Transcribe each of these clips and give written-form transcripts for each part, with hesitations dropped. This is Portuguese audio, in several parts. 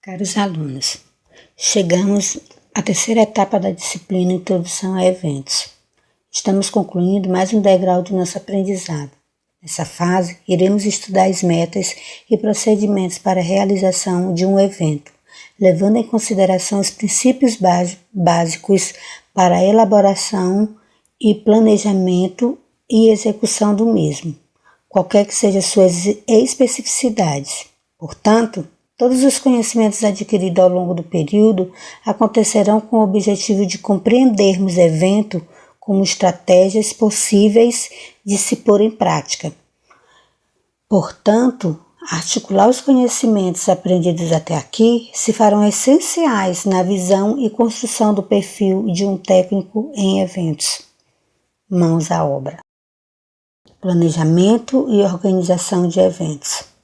Caros alunos, chegamos à terceira etapa da disciplina Introdução a Eventos. Estamos concluindo mais um degrau de nosso aprendizado. Nessa fase, iremos estudar as metas e procedimentos para a realização de um evento, levando em consideração os princípios básicos para a elaboração e planejamento e execução do mesmo, qualquer que sejam suas especificidades. Portanto, todos os conhecimentos adquiridos ao longo do período acontecerão com o objetivo de compreendermos o evento como estratégias possíveis de se pôr em prática. Portanto, articular os conhecimentos aprendidos até aqui se farão essenciais na visão e construção do perfil de um técnico em eventos. Mãos à obra. Planejamento e organização de eventos.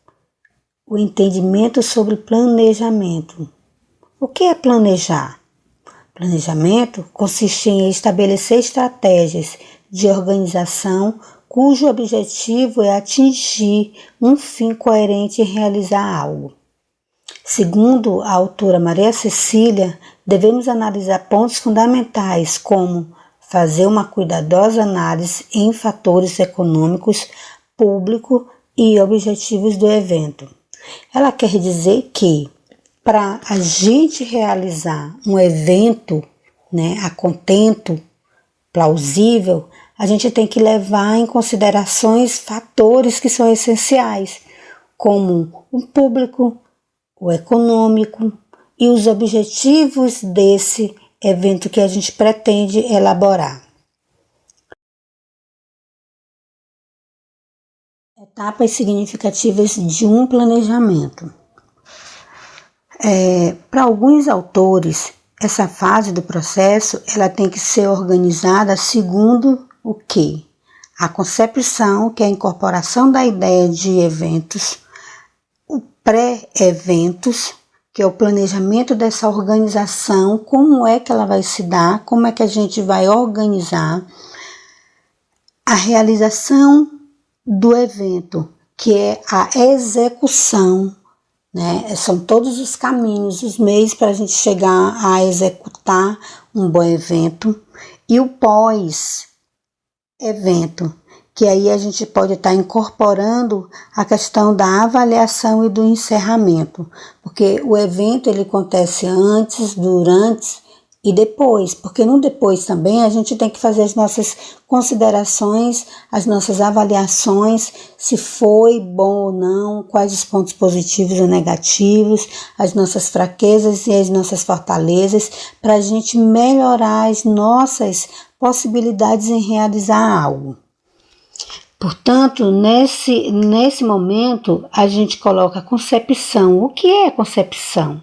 O entendimento sobre planejamento. O que é planejar? Planejamento consiste em estabelecer estratégias de organização cujo objetivo é atingir um fim coerente em realizar algo. Segundo a autora Maria Cecília, devemos analisar pontos fundamentais como fazer uma cuidadosa análise em fatores econômicos, público e objetivos do evento. Ela quer dizer que para a gente realizar um evento, a contento, plausível, a gente tem que levar em considerações fatores que são essenciais, como o público, o econômico e os objetivos desse evento que a gente pretende elaborar. Etapas significativas de um planejamento. Para alguns autores, essa fase do processo ela tem que ser organizada segundo o quê? A concepção, que é a incorporação da ideia de eventos, o pré-eventos, que é o planejamento dessa organização, como é que ela vai se dar, como é que a gente vai organizar a realização do evento, que é a execução, São todos os caminhos, os meios para a gente chegar a executar um bom evento, e o pós-evento, que aí a gente pode estar incorporando a questão da avaliação e do encerramento, porque o evento ele acontece antes, durante e depois, porque no depois também a gente tem que fazer as nossas considerações, as nossas avaliações, se foi bom ou não, quais os pontos positivos ou negativos, as nossas fraquezas e as nossas fortalezas, para a gente melhorar as nossas possibilidades em realizar algo. Portanto, nesse momento, a gente coloca a concepção. O que é concepção?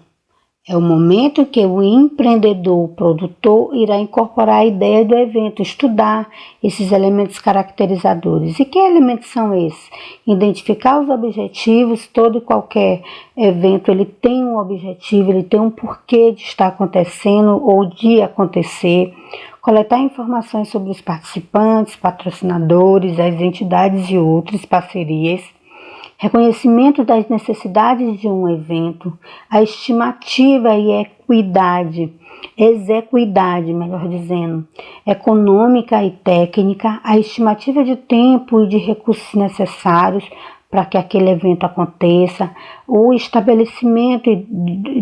É o momento em que o empreendedor, o produtor, irá incorporar a ideia do evento, estudar esses elementos caracterizadores. E que elementos são esses? Identificar os objetivos. Todo e qualquer evento ele tem um objetivo, ele tem um porquê de estar acontecendo ou de acontecer. Coletar informações sobre os participantes, patrocinadores, as entidades e outras parcerias. Reconhecimento das necessidades de um evento, a estimativa e exequidade, melhor dizendo, econômica e técnica, a estimativa de tempo e de recursos necessários para que aquele evento aconteça, o estabelecimento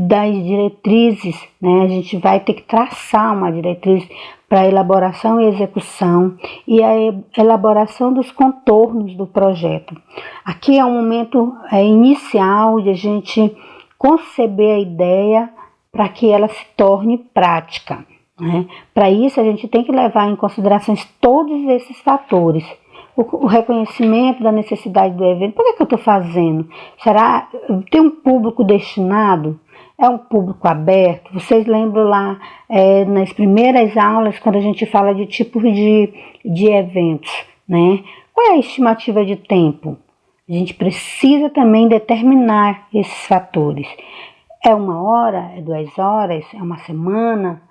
das diretrizes, A gente vai ter que traçar uma diretriz para a elaboração e execução e a elaboração dos contornos do projeto. Aqui é um momento inicial de a gente conceber a ideia para que ela se torne prática. Para isso, a gente tem que levar em consideração todos esses fatores. O reconhecimento da necessidade do evento. Por que eu estou fazendo? Será tem um público destinado? É um público aberto? Vocês lembram lá nas primeiras aulas, quando a gente fala de tipos de eventos, Qual é a estimativa de tempo? A gente precisa também determinar esses fatores. É 1 hora? É 2 horas? É 1 semana?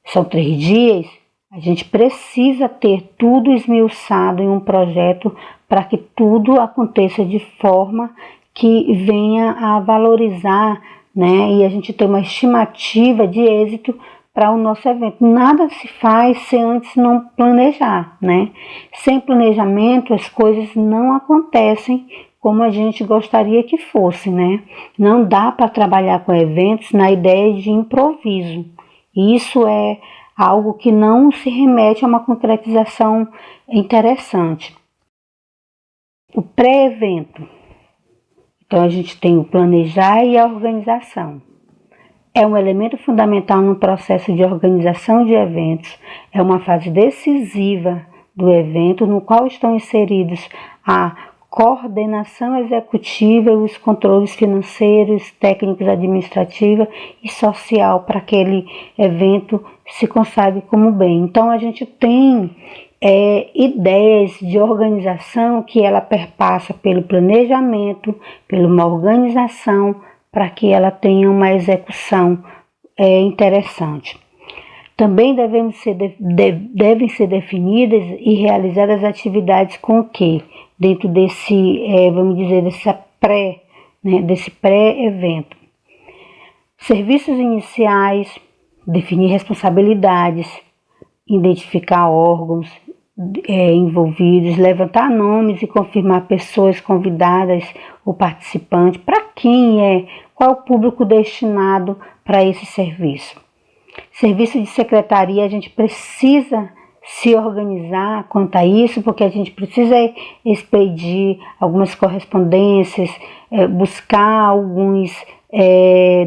São 3 dias? A gente precisa ter tudo esmiuçado em um projeto para que tudo aconteça de forma que venha a valorizar né? E a gente tem uma estimativa de êxito para o nosso evento. Nada se faz se antes não planejar, né? Sem planejamento as coisas não acontecem como a gente gostaria que fosse, né? Não dá para trabalhar com eventos na ideia de improviso. Isso é algo que não se remete a uma concretização interessante. O pré-evento. Então a gente tem o planejar e a organização. É um elemento fundamental no processo de organização de eventos. É uma fase decisiva do evento no qual estão inseridos a coordenação executiva e os controles financeiros, técnicos, administrativos e social para aquele evento se consagre como bem. Então a gente tem ideias de organização que ela perpassa pelo planejamento, pela uma organização, para que ela tenha uma execução interessante. Também devem ser definidas e realizadas atividades com o quê? Dentro desse, vamos dizer, desse pré-evento. Serviços iniciais, definir responsabilidades, identificar órgãos envolvidos, levantar nomes e confirmar pessoas convidadas ou participantes, para quem qual o público destinado para esse serviço. Serviço de secretaria, a gente precisa se organizar quanto a isso, porque a gente precisa expedir algumas correspondências, buscar alguns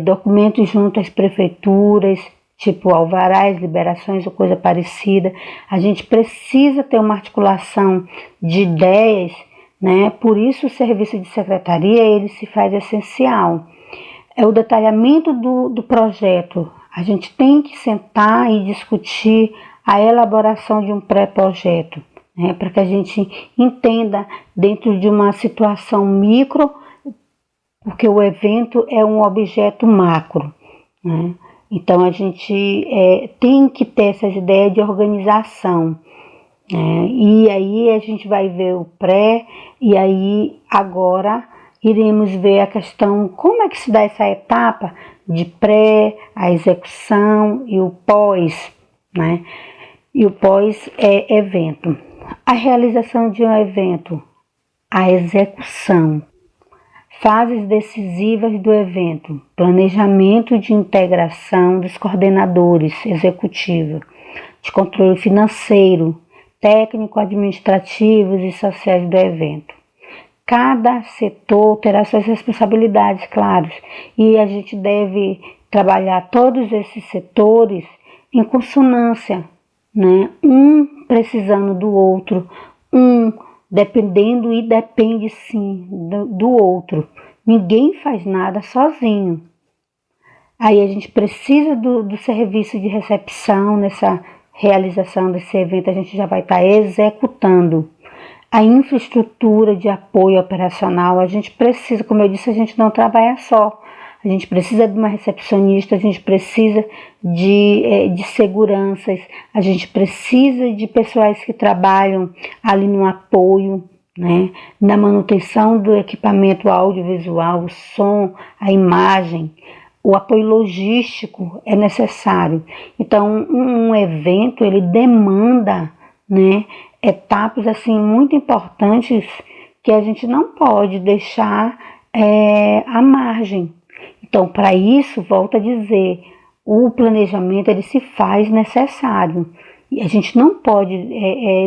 documentos junto às prefeituras, tipo alvarás, liberações ou coisa parecida. A gente precisa ter uma articulação de ideias, né? Por isso o serviço de secretaria ele se faz essencial. É o detalhamento do projeto. A gente tem que sentar e discutir a elaboração de um pré-projeto, né? Para que a gente entenda dentro de uma situação micro, porque o evento é um objeto macro, né? Então a gente tem que ter essas ideias de organização, né? E aí a gente vai ver o pré, e aí agora iremos ver a questão, como é que se dá essa etapa de pré, a execução e o pós, né? E o pós é evento. A realização de um evento, a execução. Fases decisivas do evento, planejamento de integração dos coordenadores executivos, de controle financeiro, técnico, administrativos e sociais do evento. Cada setor terá suas responsabilidades, claro, e a gente deve trabalhar todos esses setores em consonância, né? Um precisando do outro, dependendo e depende sim do outro. Ninguém faz nada sozinho. Aí a gente precisa do serviço de recepção nessa realização desse evento, a gente já vai estar executando. A infraestrutura de apoio operacional, a gente precisa, como eu disse, a gente não trabalha só. A gente precisa de uma recepcionista, a gente precisa de seguranças, a gente precisa de pessoas que trabalham ali no apoio, né, na manutenção do equipamento audiovisual, o som, a imagem, o apoio logístico é necessário. Então, um evento, ele demanda, né, etapas assim, muito importantes que a gente não pode deixar à margem. Então, para isso, volto a dizer, o planejamento ele se faz necessário. E a gente não pode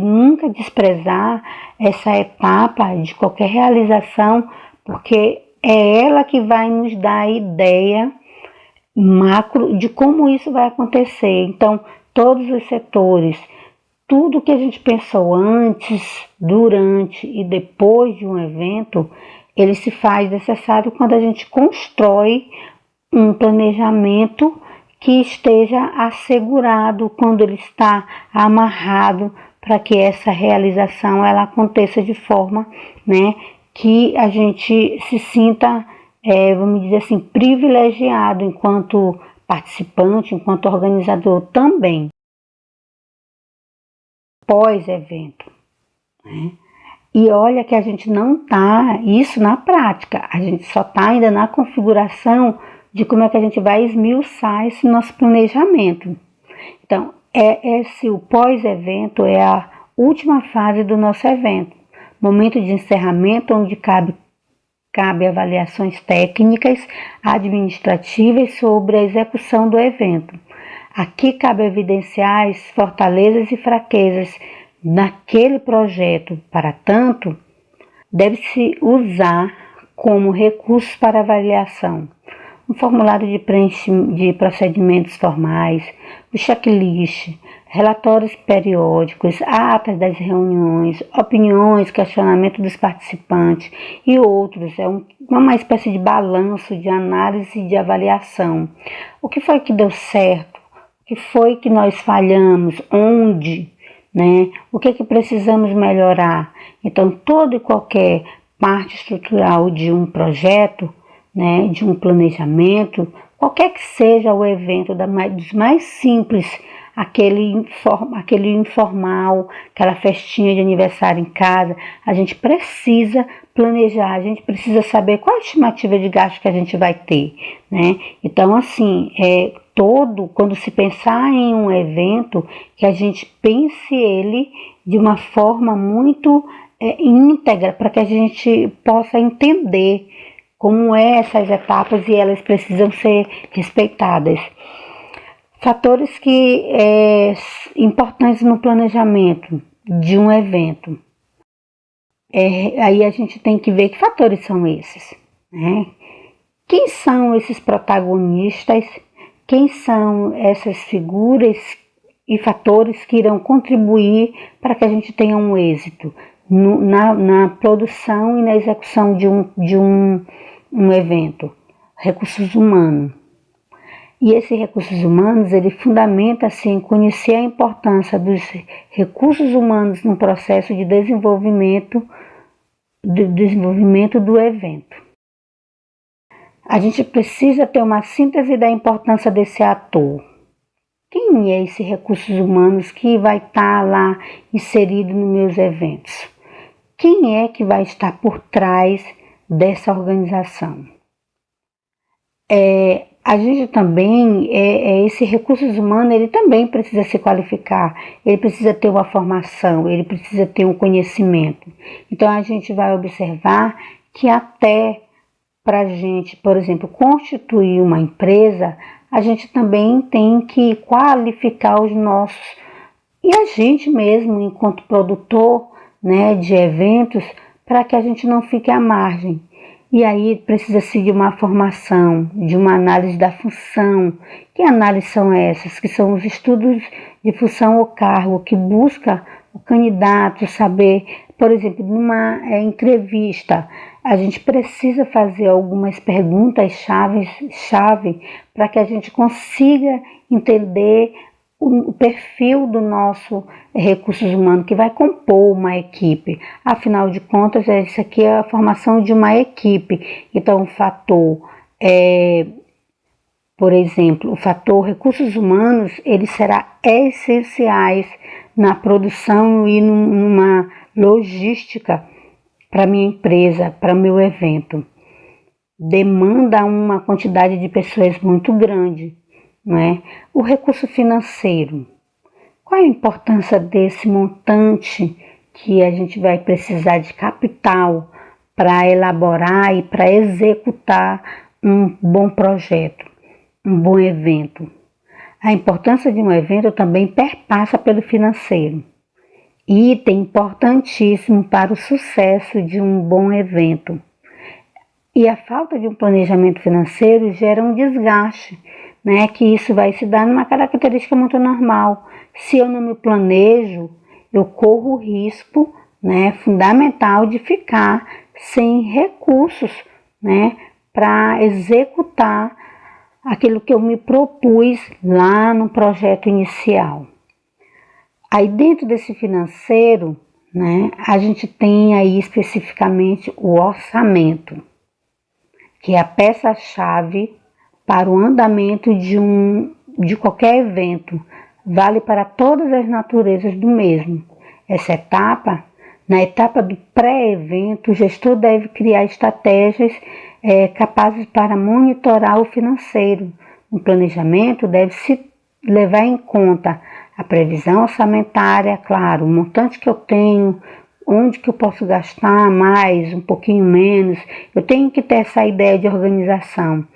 nunca desprezar essa etapa de qualquer realização, porque é ela que vai nos dar a ideia macro de como isso vai acontecer. Então, todos os setores, tudo que a gente pensou antes, durante e depois de um evento, ele se faz necessário quando a gente constrói um planejamento que esteja assegurado, quando ele está amarrado para que essa realização ela aconteça de forma, né, que a gente se sinta, vamos dizer assim, privilegiado enquanto participante, enquanto organizador também. Pós-evento, né? E olha que a gente não está isso na prática, a gente só está ainda na configuração de como é que a gente vai esmiuçar esse nosso planejamento. Então, o pós-evento é a última fase do nosso evento, momento de encerramento onde cabe avaliações técnicas, administrativas sobre a execução do evento. Aqui cabe evidenciar as fortalezas e fraquezas naquele projeto. Para tanto, deve-se usar como recursos para avaliação um formulário de procedimentos formais, o checklist, relatórios periódicos, atas das reuniões, opiniões, questionamento dos participantes e outros. É uma espécie de balanço, de análise e de avaliação. O que foi que deu certo? O que foi que nós falhamos? Onde? Né? O que é que precisamos melhorar? Então, toda e qualquer parte estrutural de um projeto, né, de um planejamento, qualquer que seja o evento, dos mais simples, aquele informal, aquela festinha de aniversário em casa, a gente precisa planejar, a gente precisa saber qual a estimativa de gasto que a gente vai ter, né? Então, assim, quando se pensar em um evento, que a gente pense ele de uma forma muito íntegra, para que a gente possa entender como essas etapas e elas precisam ser respeitadas. Fatores importantes no planejamento de um evento. Aí a gente tem que ver que fatores são esses, né? Quem são esses protagonistas? Quem são essas figuras e fatores que irão contribuir para que a gente tenha um êxito na produção e na execução de um evento? Recursos humanos. E esses recursos humanos, ele fundamenta, assim, conhecer a importância dos recursos humanos no processo de desenvolvimento do evento. A gente precisa ter uma síntese da importância desse ator. Quem é esse recursos humanos que vai estar lá inserido nos meus eventos? Quem é que vai estar por trás dessa organização? A gente também, esse recursos humanos, ele também precisa se qualificar, ele precisa ter uma formação, ele precisa ter um conhecimento. Então, a gente vai observar que até para a gente, por exemplo, constituir uma empresa, a gente também tem que qualificar os nossos, e a gente mesmo, enquanto produtor, né, de eventos, para que a gente não fique à margem. E aí precisa-se de uma formação, de uma análise da função. Que análises são essas? Que são os estudos de função ou cargo, que busca o candidato saber, por exemplo, numa entrevista, a gente precisa fazer algumas perguntas-chave para que a gente consiga entender o perfil do nosso recursos humanos, que vai compor uma equipe. Afinal de contas, isso aqui é a formação de uma equipe. Então, o fator, por exemplo, o fator recursos humanos, ele será essenciais na produção e numa logística para minha empresa, para meu evento. Demanda uma quantidade de pessoas muito grande. Não é? O recurso financeiro. Qual é a importância desse montante que a gente vai precisar de capital para elaborar e para executar um bom projeto, um bom evento? A importância de um evento também perpassa pelo financeiro. Item importantíssimo para o sucesso de um bom evento. E a falta de um planejamento financeiro gera um desgaste, né, que isso vai se dar numa característica muito normal. Se eu não me planejo, eu corro o risco, né, fundamental de ficar sem recursos, né, para executar aquilo que eu me propus lá no projeto inicial. Aí dentro desse financeiro, né, a gente tem aí especificamente o orçamento, que é a peça-chave para o andamento de qualquer evento, vale para todas as naturezas do mesmo. Essa etapa, na etapa do pré-evento, o gestor deve criar estratégias capazes para monitorar o financeiro. No planejamento deve-se levar em conta a previsão orçamentária, claro, o montante que eu tenho, onde que eu posso gastar mais, um pouquinho menos. Eu tenho que ter essa ideia de organização.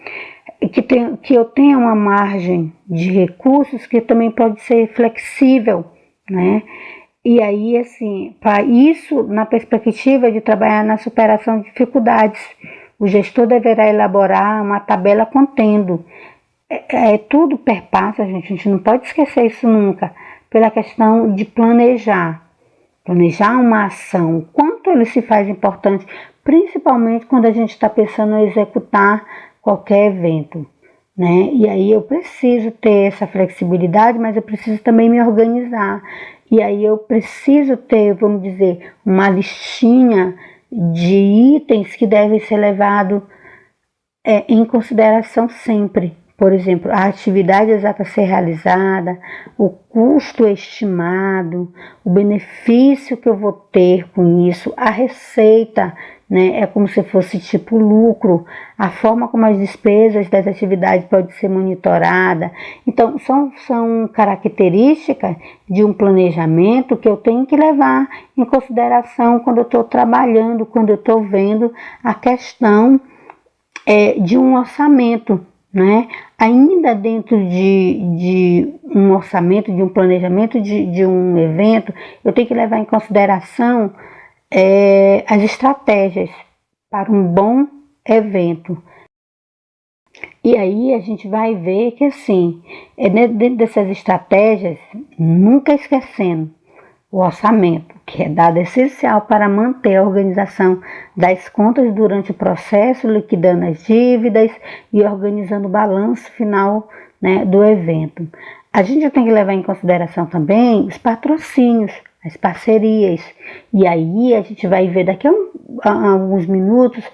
Que eu tenha uma margem de recursos que também pode ser flexível, né? E aí, assim, para isso, na perspectiva de trabalhar na superação de dificuldades, o gestor deverá elaborar uma tabela contendo. Tudo perpassa, gente, a gente não pode esquecer isso nunca, pela questão de planejar uma ação, o quanto ele se faz importante, principalmente quando a gente está pensando em executar qualquer evento, né? E aí eu preciso ter essa flexibilidade, mas eu preciso também me organizar. E aí eu preciso ter, vamos dizer, uma listinha de itens que devem ser levados em consideração sempre. Por exemplo, a atividade exata a ser realizada, o custo estimado, o benefício que eu vou ter com isso, a receita, né? É como se fosse tipo lucro, a forma como as despesas das atividades pode ser monitorada. Então, são características de um planejamento que eu tenho que levar em consideração quando eu estou trabalhando, quando eu estou vendo a questão de um orçamento, né? Ainda dentro de um orçamento, de um planejamento de um evento, eu tenho que levar em consideração as estratégias para um bom evento. E aí a gente vai ver que, assim, dentro dessas estratégias, nunca esquecendo o orçamento, que é dado essencial para manter a organização das contas durante o processo, liquidando as dívidas e organizando o balanço final, né, do evento. A gente tem que levar em consideração também os patrocínios, as parcerias. E aí a gente vai ver daqui a alguns minutos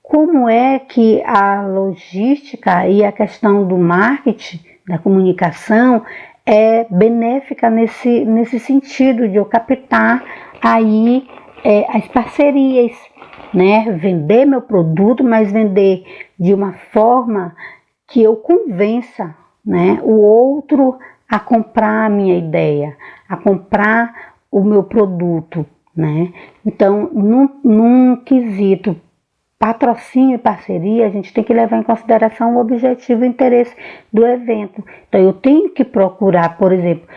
como é que a logística e a questão do marketing, da comunicação, é benéfica nesse sentido de eu captar aí as parcerias, né? Vender meu produto, mas vender de uma forma que eu convença, né, o outro a comprar a minha ideia, a comprar o meu produto, né? Então, num quesito patrocínio e parceria, a gente tem que levar em consideração o objetivo e o interesse do evento. Então, eu tenho que procurar, por exemplo,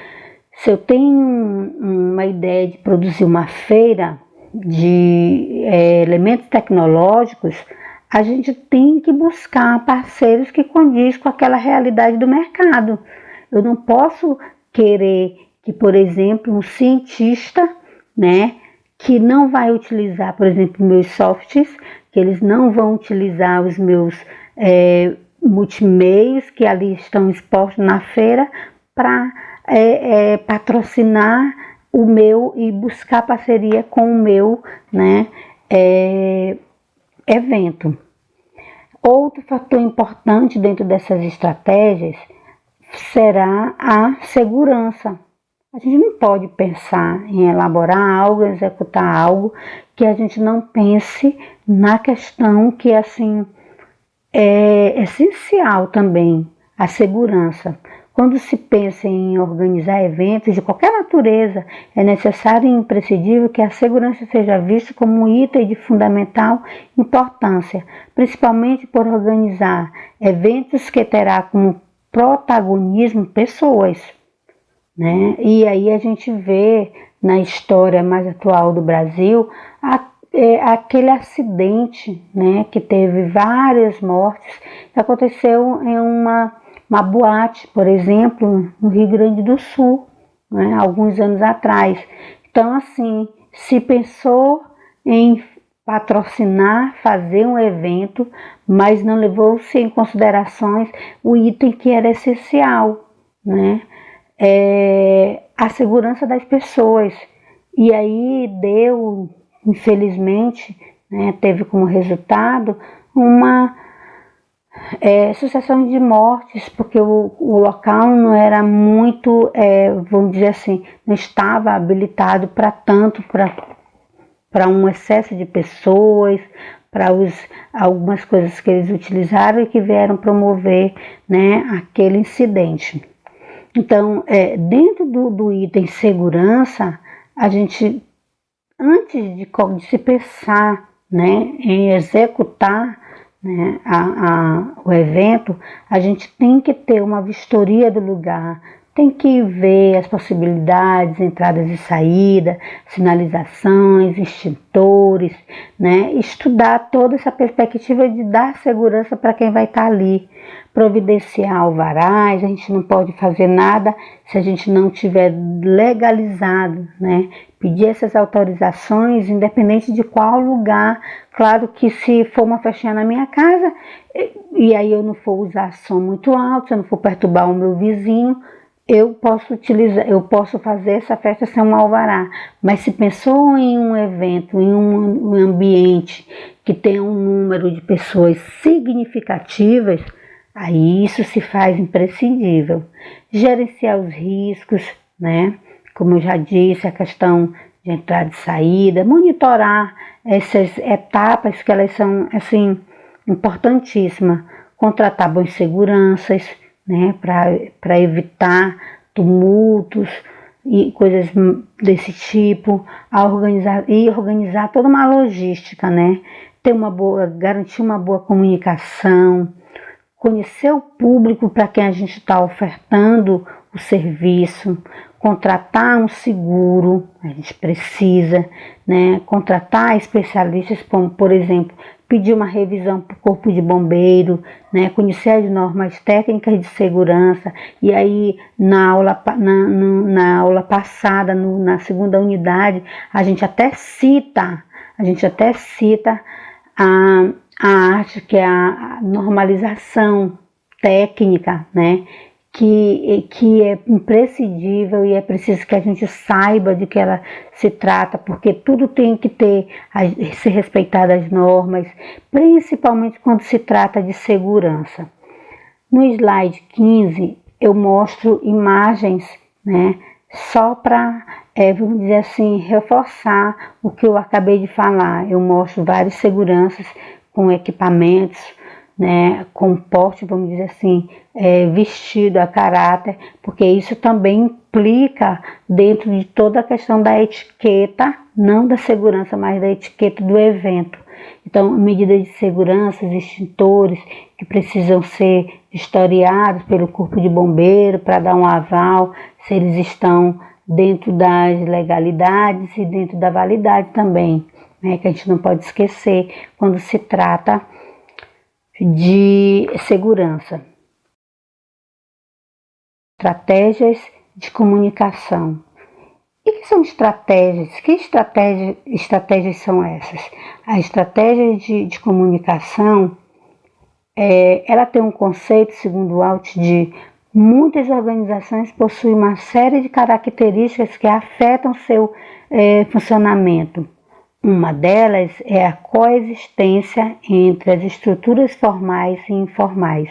se eu tenho uma ideia de produzir uma feira de elementos tecnológicos, a gente tem que buscar parceiros que condizem com aquela realidade do mercado. Eu não posso querer que, por exemplo, um cientista, né, que não vai utilizar, por exemplo, meus softs, que eles não vão utilizar os meus multimeios que ali estão expostos na feira para patrocinar o meu e buscar parceria com o meu, né, evento. Outro fator importante dentro dessas estratégias será a segurança. A gente não pode pensar em elaborar algo, executar algo que a gente não pense na questão que, assim, é essencial também, a segurança. Quando se pensa em organizar eventos de qualquer natureza, é necessário e imprescindível que a segurança seja vista como um item de fundamental importância, principalmente por organizar eventos que terá como protagonismo pessoas, né? E aí a gente vê na história mais atual do Brasil aquele acidente, né, que teve várias mortes, que aconteceu em uma boate, por exemplo, no Rio Grande do Sul, né, alguns anos atrás. Então, assim, se pensou em patrocinar, fazer um evento, mas não levou-se em considerações o item que era essencial, né? A segurança das pessoas. E aí deu, infelizmente, né, teve como resultado uma sucessão de mortes, porque o local não era muito, vamos dizer assim, não estava habilitado para tanto, para um excesso de pessoas, para algumas coisas que eles utilizaram e que vieram promover, né, aquele incidente. Então, dentro do item segurança, a gente, antes de se pensar, né, em executar, né, o evento, a gente tem que ter uma vistoria do lugar, tem que ver as possibilidades, entradas e saídas, sinalizações, extintores, né, estudar toda essa perspectiva de dar segurança para quem vai estar ali, providenciar alvarás. A gente não pode fazer nada se a gente não tiver legalizado, né, pedir essas autorizações, independente de qual lugar. Claro que se for uma festinha na minha casa, e aí eu não for usar som muito alto, se eu não for perturbar o meu vizinho, eu posso fazer essa festa sem um alvará. Mas se pensou em um evento, em um ambiente que tem um número de pessoas significativas, aí isso se faz imprescindível. Gerenciar os riscos, né? Como eu já disse, a questão de entrada e saída, monitorar essas etapas que elas são, assim, importantíssimas. Contratar bons seguranças, né, para evitar tumultos e coisas desse tipo, organizar toda uma logística, né, garantir uma boa comunicação, conhecer o público para quem a gente está ofertando o serviço, contratar um seguro, a gente precisa, né, contratar especialistas, como, por exemplo, pedir uma revisão para o corpo de bombeiro, né, conhecer as normas técnicas de segurança. E aí na aula passada, na segunda unidade, a gente até cita a arte, que é a normalização técnica, né, que é imprescindível e é preciso que a gente saiba de que ela se trata, porque tudo tem que ser respeitado as normas, principalmente quando se trata de segurança. No slide 15 eu mostro imagens, né, só para, vamos dizer assim, reforçar o que eu acabei de falar. Eu mostro várias seguranças com equipamentos, né, com porte, vamos dizer assim, vestido a caráter, porque isso também implica dentro de toda a questão da etiqueta, não da segurança, mas da etiqueta do evento. Então, medidas de segurança, extintores que precisam ser vistoriados pelo corpo de bombeiro para dar um aval, se eles estão dentro das legalidades e dentro da validade também, né, que a gente não pode esquecer quando se trata de segurança. Estratégias de comunicação. E que são estratégias? Que estratégias são essas? A estratégia de comunicação, ela tem um conceito, segundo o Alt, de muitas organizações possuem uma série de características que afetam seu funcionamento. Uma delas é a coexistência entre as estruturas formais e informais,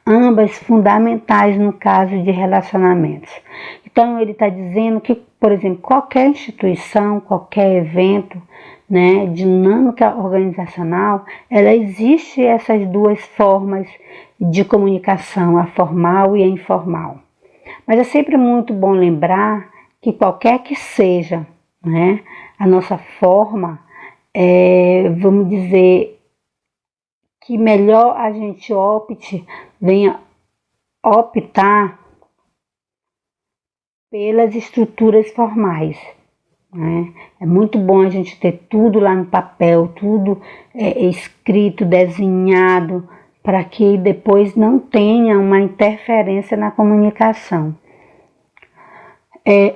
ambas fundamentais no caso de relacionamentos. Então, ele está dizendo que, por exemplo, qualquer instituição, qualquer evento, né, dinâmica organizacional, ela existe essas duas formas de comunicação, a formal e a informal. Mas é sempre muito bom lembrar que qualquer que seja, né, a nossa forma, vamos dizer, que melhor a gente venha optar pelas estruturas formais, né? É muito bom a gente ter tudo lá no papel, tudo escrito, desenhado, para que depois não tenha uma interferência na comunicação.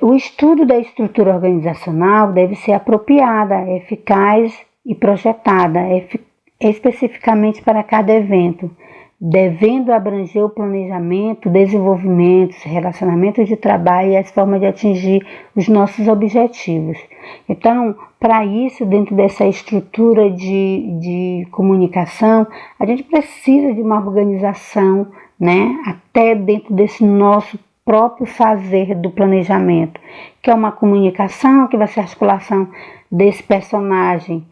O estudo da estrutura organizacional deve ser apropriada, eficaz e projetada especificamente para cada evento, devendo abranger o planejamento, desenvolvimento, relacionamento de trabalho e as formas de atingir os nossos objetivos. Então, para isso, dentro dessa estrutura de comunicação, a gente precisa de uma organização, né, até dentro desse nosso próprio fazer do planejamento, que é uma comunicação, que vai ser a articulação desse personagem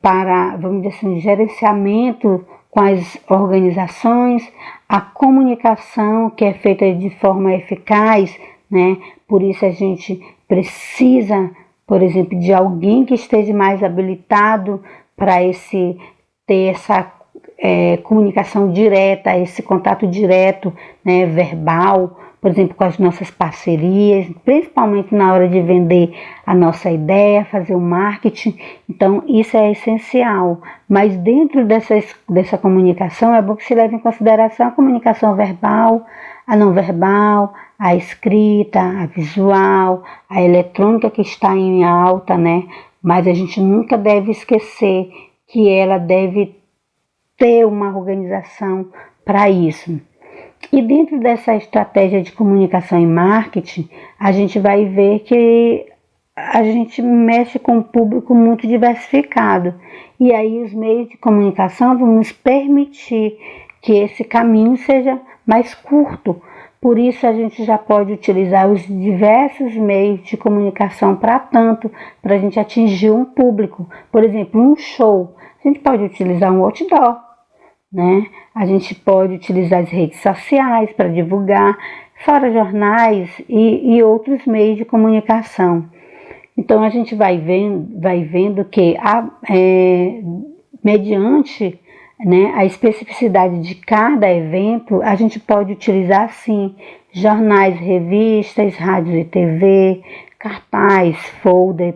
para, vamos dizer assim, gerenciamento com as organizações, a comunicação que é feita de forma eficaz, né? Por isso a gente precisa, por exemplo, de alguém que esteja mais habilitado para ter essa comunicação direta, esse contato direto, né, verbal, por exemplo, com as nossas parcerias, principalmente na hora de vender a nossa ideia, fazer o marketing. Então, isso é essencial. Mas dentro dessa comunicação, é bom que se leve em consideração a comunicação verbal, a não verbal, a escrita, a visual, a eletrônica que está em alta, né? Mas a gente nunca deve esquecer que ela deve ter uma organização para isso. E dentro dessa estratégia de comunicação e marketing, a gente vai ver que a gente mexe com um público muito diversificado. E aí os meios de comunicação vão nos permitir que esse caminho seja mais curto. Por isso a gente já pode utilizar os diversos meios de comunicação para a gente atingir um público. Por exemplo, um show, a gente pode utilizar um outdoor, né? A gente pode utilizar as redes sociais para divulgar, fora jornais e outros meios de comunicação. Então a gente vai vendo que mediante, né, a especificidade de cada evento, a gente pode utilizar sim jornais, revistas, rádios e TV, cartaz, folder,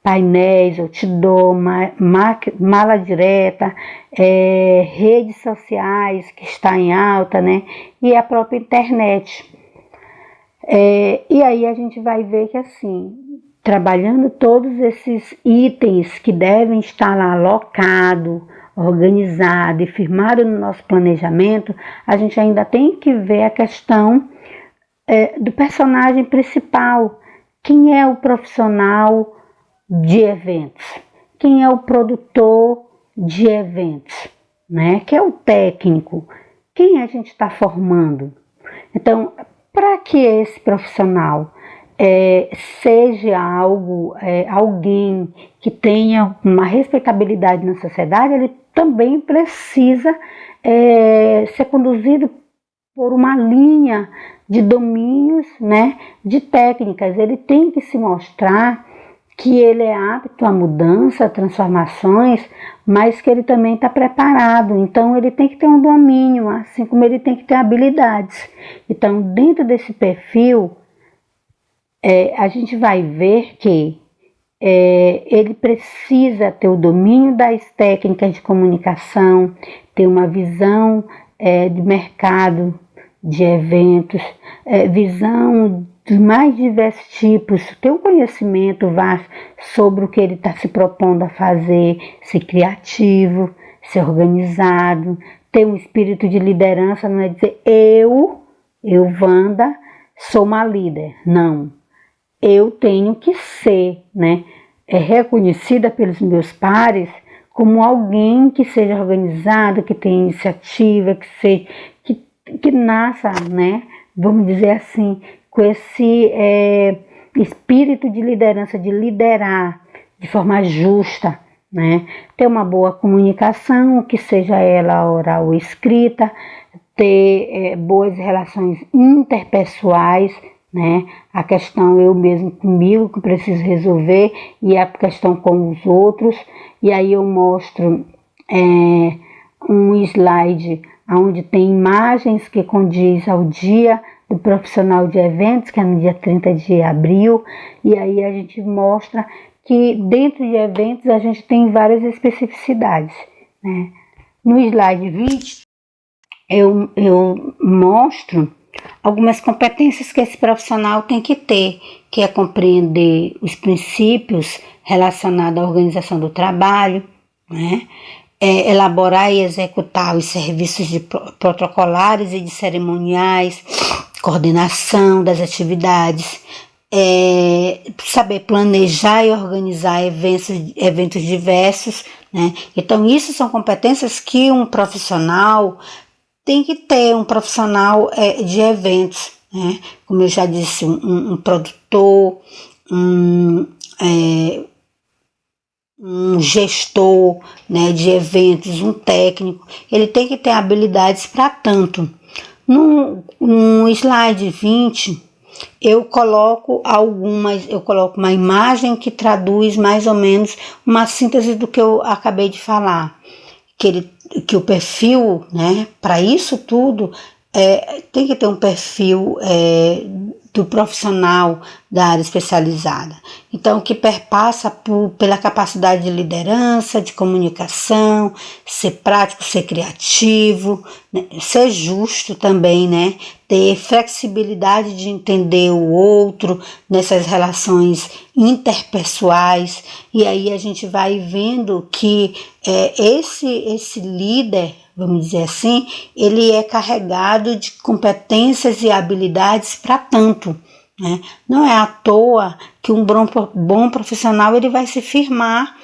painéis, outdoor, mala direta, redes sociais que está em alta, né? E a própria internet. E aí a gente vai ver que assim, trabalhando todos esses itens que devem estar lá alocado, organizado e firmado no nosso planejamento, a gente ainda tem que ver a questão do personagem principal. Quem é o profissional de eventos? Quem é o produtor de eventos, né? Quem é o técnico? Quem a gente está formando? Então, para que esse profissional seja alguém que tenha uma respeitabilidade na sociedade, ele também precisa ser conduzido por uma linha de domínios, né, de técnicas. Ele tem que se mostrar que ele é apto à mudança, a transformações, mas que ele também está preparado. Então, ele tem que ter um domínio, assim como ele tem que ter habilidades. Então, dentro desse perfil, a gente vai ver que ele precisa ter o domínio das técnicas de comunicação, ter uma visão de mercado, de eventos, visão dos mais diversos tipos, ter um conhecimento vasto sobre o que ele está se propondo a fazer, ser criativo, ser organizado, ter um espírito de liderança, não é dizer eu, Wanda, sou uma líder. Não, eu tenho que ser, né, reconhecida pelos meus pares como alguém que seja organizado, que tenha iniciativa, que nasça, né, vamos dizer assim, com esse espírito de liderança, de liderar de forma justa, né? Ter uma boa comunicação, que seja ela oral ou escrita, ter boas relações interpessoais, né? A questão eu mesmo comigo, que preciso resolver, e a questão com os outros. E aí eu mostro um slide onde tem imagens que condiz ao dia do profissional de eventos, que é no dia 30 de abril, e aí a gente mostra que dentro de eventos a gente tem várias especificidades, né? No slide 20, eu mostro algumas competências que esse profissional tem que ter, que é compreender os princípios relacionados à organização do trabalho, né? Elaborar e executar os serviços protocolares e de cerimoniais, coordenação das atividades, saber planejar e organizar eventos diversos, né? Então, isso são competências que um profissional tem que ter, um profissional de eventos, né? Como eu já disse, um produtor, um um gestor, né, de eventos, um técnico, ele tem que ter habilidades para tanto. No slide 20, eu coloco uma imagem que traduz mais ou menos uma síntese do que eu acabei de falar, que o perfil, né, para isso tudo, tem que ter um perfil do profissional da área especializada. Então, que perpassa pela capacidade de liderança, de comunicação, ser prático, ser criativo, né, ser justo também, né? Ter flexibilidade de entender o outro nessas relações interpessoais. E aí a gente vai vendo que esse líder, vamos dizer assim, ele é carregado de competências e habilidades para tanto, né? Não é à toa que um bom profissional ele vai se firmar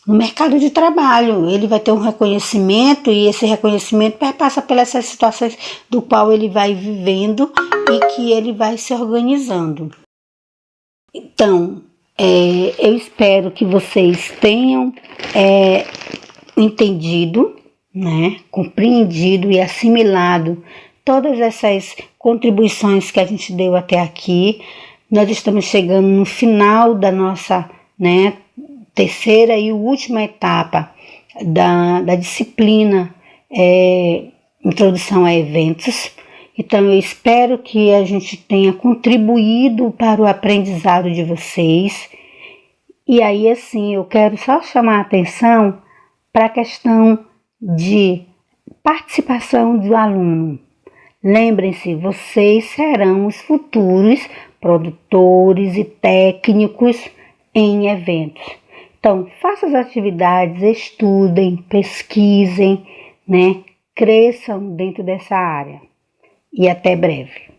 no mercado de trabalho, ele vai ter um reconhecimento e esse reconhecimento perpassa pelas situações do qual ele vai vivendo e que ele vai se organizando. Então, eu espero que vocês tenham entendido, né, compreendido e assimilado todas essas contribuições que a gente deu até aqui. Nós estamos chegando no final da nossa, né, terceira e última etapa da disciplina Introdução a Eventos. Então, eu espero que a gente tenha contribuído para o aprendizado de vocês. E aí, assim, eu quero só chamar a atenção para a questão de participação do aluno. Lembrem-se, vocês serão os futuros produtores e técnicos em eventos. Então, façam as atividades, estudem, pesquisem, né? Cresçam dentro dessa área. E até breve.